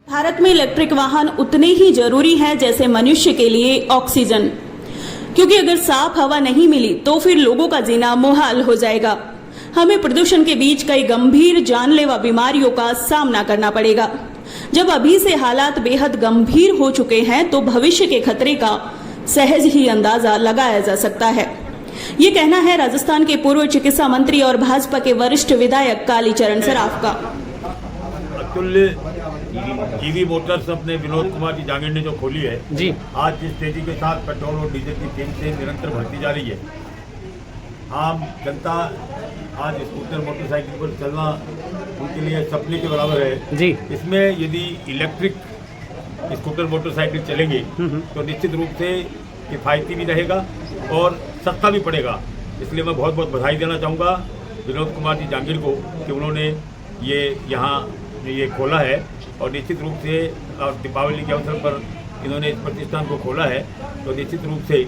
भारत में इलेक्ट्रिक वाहन उतने ही जरूरी हैं जैसे मनुष्य के लिए ऑक्सीजन, क्योंकि अगर साफ हवा नहीं मिली तो फिर लोगों का जीना मुहाल हो जाएगा। हमें प्रदूषण के बीच कई गंभीर जानलेवा बीमारियों का सामना करना पड़ेगा। जब अभी से हालात बेहद गंभीर हो चुके हैं तो भविष्य के खतरे का सहज ही अंदाजा लगाया जा सकता है। ये कहना है राजस्थान के पूर्व चिकित्सा मंत्री और भाजपा के वरिष्ठ विधायक कालीचरण सराफ का। अतुल्य ईवी मोटर्स अपने विनोद कुमार जी जांगीर ने जो खोली है जी, आज जिस तेजी के साथ पेट्रोल और डीजल की कीमतें निरंतर बढ़ती जा रही है, आम जनता आज स्कूटर मोटरसाइकिल पर चलना उनके लिए सपने के बराबर है जी। इसमें यदि इलेक्ट्रिक स्कूटर मोटरसाइकिल चलेंगे तो निश्चित रूप से किफ़ायती भी रहेगा और सस्ता भी पड़ेगा। इसलिए मैं बहुत बहुत बधाई देना चाहूँगा विनोद कुमार जी जांगीर को कि उन्होंने ये यहाँ ये खोला है और निश्चित रूप से दीपावली के अवसर पर इन्होंने इस प्रतिष्ठान को खोला है, तो निश्चित रूप से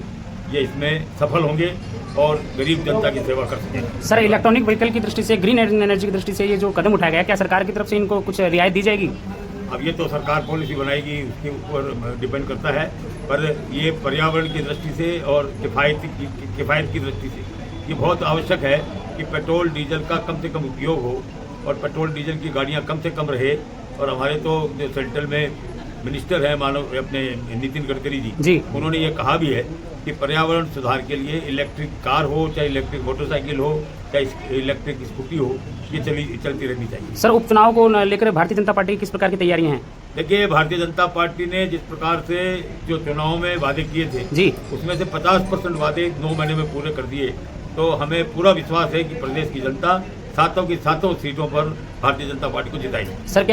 ये इसमें सफल होंगे और गरीब जनता की सेवा कर सकेंगे। सर, इलेक्ट्रॉनिक व्हीकल की दृष्टि से, ग्रीन एनर्जी की दृष्टि से ये जो कदम उठाया गया, क्या सरकार की तरफ से इनको कुछ रियायत दी जाएगी? अब ये तो सरकार पॉलिसी बनाएगी, उसके ऊपर डिपेंड करता है, पर ये पर्यावरण की दृष्टि से और किफ़ायत की दृष्टि से ये बहुत आवश्यक है कि पेट्रोल डीजल का कम से कम उपयोग हो और पेट्रोल डीजल की गाड़ियाँ कम से कम रहे। और हमारे तो जो सेंट्रल में मिनिस्टर है मानव अपने नितिन गडकरी जी, उन्होंने ये कहा भी है कि पर्यावरण सुधार के लिए इलेक्ट्रिक कार हो, चाहे इलेक्ट्रिक मोटरसाइकिल हो, चाहे इलेक्ट्रिक स्कूटी हो, ये चलती रहनी चाहिए। सर, उपचुनाव को लेकर भारतीय जनता पार्टी किस प्रकार की तैयारियां हैं? देखिए, भारतीय जनता पार्टी ने जिस प्रकार से जो चुनाव में वादे किए थे जी, उसमें से 50% वादे 9 महीने में पूरे कर दिए। तो हमें पूरा विश्वास है कि प्रदेश की जनता सातों की सातों सीटों पर भारतीय जनता पार्टी को जिताएगी। सर,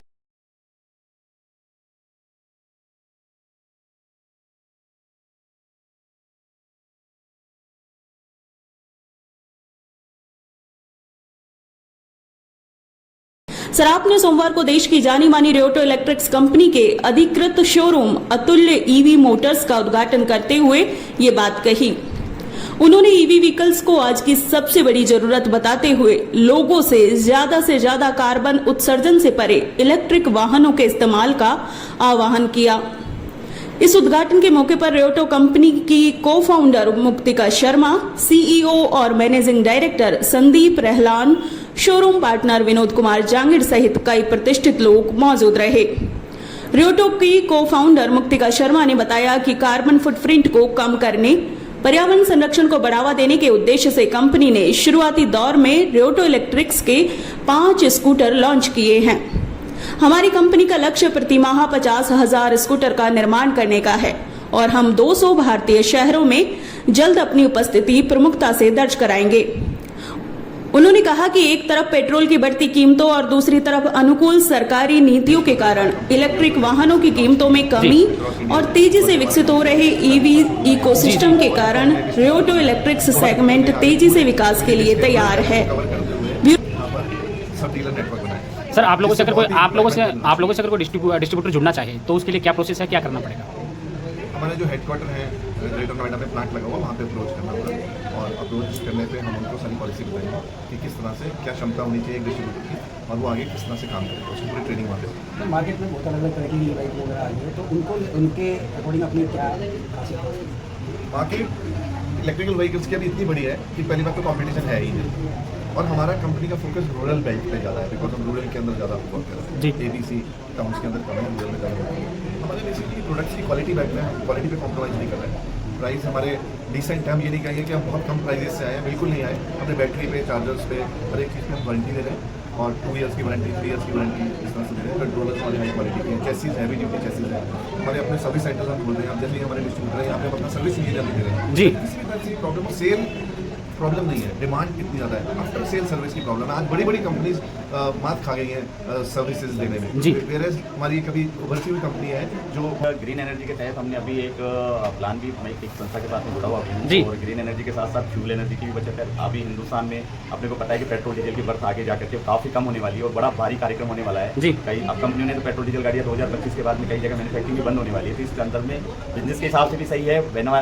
सराफ ने सोमवार को देश की जानी मानी रियोटो इलेक्ट्रिक्स कंपनी के अधिकृत शोरूम अतुल्य ईवी मोटर्स का उद्घाटन करते हुए ये बात कही। उन्होंने ईवी व्हीकल्स को आज की सबसे बड़ी जरूरत बताते हुए लोगों से ज्यादा कार्बन उत्सर्जन से परे इलेक्ट्रिक वाहनों के इस्तेमाल का आह्वान किया। इस उद्घाटन के मौके पर रियोटो कंपनी की को फाउंडर मुक्तिका शर्मा, सीईओ और managing director Sandeep Rahlan, showroom partner Vinod Kumar Jangir सहित कई प्रतिष्ठित लोग मौजूद रहे। रियोटो की को फाउंडर मुक्तिका शर्मा ने बताया कि कार्बन फुटप्रिंट को कम करने, पर्यावरण संरक्षण को बढ़ावा देने के उद्देश्य से कंपनी ने शुरुआती दौर में रियोटो इलेक्ट्रिक्स के 5 स्कूटर लॉन्च किए हैं। हमारी कंपनी का लक्ष्य प्रति माह 50,000 स्कूटर का निर्माण करने का है और हम 200 भारतीय शहरों में जल्द अपनी उपस्थिति प्रमुखता से दर्ज कराएंगे। उन्होंने कहा कि एक तरफ पेट्रोल की बढ़ती कीमतों और दूसरी तरफ अनुकूल सरकारी नीतियों के कारण इलेक्ट्रिक वाहनों की कीमतों में कमी और तेजी से विकसित हो रहे ईवी इकोसिस्टम के कारण रियोटो इलेक्ट्रिक्स सेगमेंट तेजी से विकास के लिए तैयार है। सर, आप लोगों से अगर कोई डिस्ट्रीब्यूटर जुड़ना चाहे तो उसके लिए क्या प्रोसेस है, क्या करना पड़ेगा? हमारा जो हेडक्वार्टर है ग्रेटर नोएडा में प्लांट लगा हुआ, वहाँ पे अप्रोच करना होगा और अप्रोच करने पे हम उनको सारी पॉलिसी बताएंगे कि किस तरह से क्या क्षमता होनी चाहिए डिस्ट्रीब्यूटर की और वो आगे किस तरह से काम करेगा, उसकी पूरी ट्रेनिंग वहाँ पे। तो मार्केट में बहुत अलग अलग तरह की बाइक वगैरह आ रही है, तो उनको उनके अकॉर्डिंग अपनी क्या खासियत है? मार्केट इलेक्ट्रिकल व्हीकल्स की अभी इतनी बड़ी है कि पहली बात तो कॉम्पिटिशन है ही नहीं और हमारा कंपनी का फोकस रूरल बेल्ट पे ज़्यादा है, बिकॉज हम रूरल के अंदर ज़्यादा वर्क कर रहे हैं। ABC टाउन्स के अंदर कम है, रूरल में ज़्यादा है। हमारे बेसिकली प्रोडक्ट्स की क्वालिटी बैठ में हम क्वालिटी पे कॉम्प्रोमाइज़ नहीं कर रहे हैं। प्राइस हमारे डिसेंट है, हम ये नहीं कहेंगे कि हम बहुत कम प्राइजेस से आए हैं, बिल्कुल नहीं आए। अपने बैटरी पे, चार्जर्स पे, हर एक चीज़ में हम वारंटी दे रहे हैं और 2 ईयर्स की वारंटी, 3 ईयर्स की वारंटी इस तरह से दे रहे हैं। कंट्रोलर्स हमारे हाई क्वालिटी के हैं, चेसिस हैवी ड्यूटी चेसिस है। हमारे अपने सर्विस सेंटर्स हम खोल रहे हैं, अब जैसे हमारे डिस्ट्रीब्यूटर है यहाँ पे हम अपना सर्विस इंजीनियर भी दे रहे हैं जी। किसी तरह की प्रॉब्लम सेल प्रॉब्लम नहीं है, डिमांड कितनी ज़्यादा है, आफ्टर सेल सर्विस की प्रॉब्लम है। आज बड़ी बड़ी कंपनीज मात खा गई हैं सर्विसेज देने में। जी। वेयरएज हमारी कभी उभरती हुई कंपनी है जो ग्रीन एनर्जी के तहत हमने अभी एक प्लान भी मैं एक संस्था के साथ में जुड़ा हुआ हूँ जी। और ग्रीन एनर्जी के साथ साथ फ्यूल एनर्जी की भी बचत है। अभी हिंदुस्तान में अपने को पता है कि पेट्रोल डीजल की बर्थ आगे जाकर के काफ़ी कम होने वाली है और बड़ा भारी कार्यक्रम होने वाला है जी। कई अब कंपनियों ने तो पेट्रोल डीजल गाड़ियाँ 2025 के बाद में कई जगह मैन्युफैक्चरिंग भी बंद होने वाली है। तो इस अंदर में बिजनेस के हिसाब से भी सही है,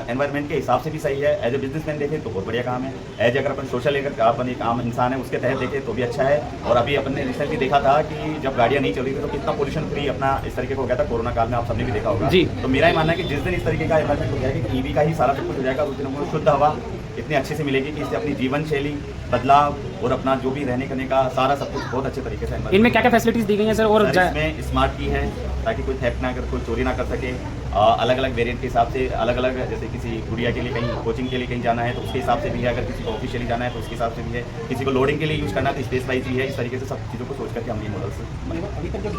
एनवायरमेंट के हिसाब से भी सही है। एज ए बिजनेसमैन देखें तो बहुत बढ़िया काम है। एज अगर अपन सोशल अपन एक आम इंसान है उसके तहत देखें तो भी अच्छा है। और अभी अपन ने रिसेंटली देखा था कि जब गाड़ियाँ नहीं चल रही थी तो कितना पोल्यूशन फ्री अपना इस तरीके का हो गया था कोरोना काल में, आप सबने भी देखा होगा। जी। तो मेरा ही मानना है कि जिस दिन इस तरीके का एनवायरमेंट हो जाएगा कि ईवी का ही सारा सब कुछ हो जाएगा, उस दिन हमको शुद्ध हवा इतनी अच्छे से मिलेगी कि इससे अपनी जीवन शैली बदलाव और अपना जो भी रहने करने का सारा सब कुछ बहुत अच्छे तरीके से इनमें क्या क्या फैसिलिटीज दी गई हैं सर? और इसमें स्मार्ट की है ताकि कोई थेफ्ट ना कर, कोई चोरी ना कर सके। अलग अलग वेरिएंट के हिसाब से अलग अलग, जैसे किसी गुड़िया के लिए कहीं कोचिंग के लिए कहीं जाना है तो उसके हिसाब से भी है, अगर किसी को ऑफिशियली जाना है तो उसके हिसाब से भी है, किसी को लोडिंग के लिए यूज़ करना है तो स्पेस वाइज भी है। इस तरीके से सब चीज़ों को सोच करके हम ये मॉडल्स अभी तक जो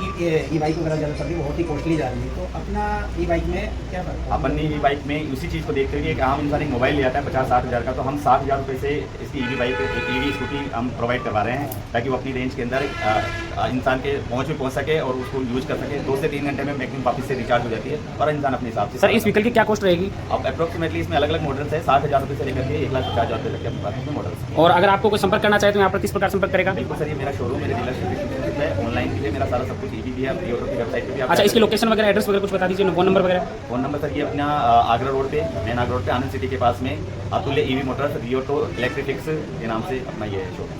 ई बाइक वगैरह ज़्यादा चल रही है बहुत ही कॉस्टली जा रही है, तो अपना ई बाइक में क्या फर्क है? अपन ने ई बाइक में उसी चीज़ को देखते हुए एक आम इंसान एक मोबाइल ले आता है 50-60 हज़ार का, तो हम 60,000 रुपये से इसकी ईवी बाइक ईवी स्कूटी हम प्रोवाइड करवा रहे हैं ताकि वो अपनी रेंज के अंदर इंसान के पहुँच में पहुँच सके और उसको यूज़ कर सके। 2 से 3 घंटे में मैक्सिमम वापस से रिचार्ज हो जाती है और इंसान अपने हिसाब से। सर इस व्हीकल की क्या कॉस्ट रहेगी? अब अप्रोक्सीमेटली इसमें अलग अलग मॉडल्स है, 60,000 रुपये से लेकर के 1,50,000 रुपये तक के अपने पास में मॉडल्स हैं। और अगर आपको कोई संपर्क करना चाहे तो यहाँ पर किस प्रकार संपर्क करेगा? बिल्कुल सर, ये मेरा शोरूम, मेरे डीलरशिप है, ऑनलाइन भी है, मेरा सारा सब कुछ ईवी भी है, रियोटो की वेबसाइट पे भी आप। अच्छा, इसकी लोकेशन वगैरह एड्रेस वगैरह कुछ बता दीजिए, फोन नंबर वगैरह। फ़ोन नंबर सर ये अपना आगरा रोड पे, मेन आगरा रोड पे आनंद सिटी के पास में अतुल्य ईवी मोटर्स रियोटो इलेक्ट्रिफिक्स के नाम से अपना ये शोरूम।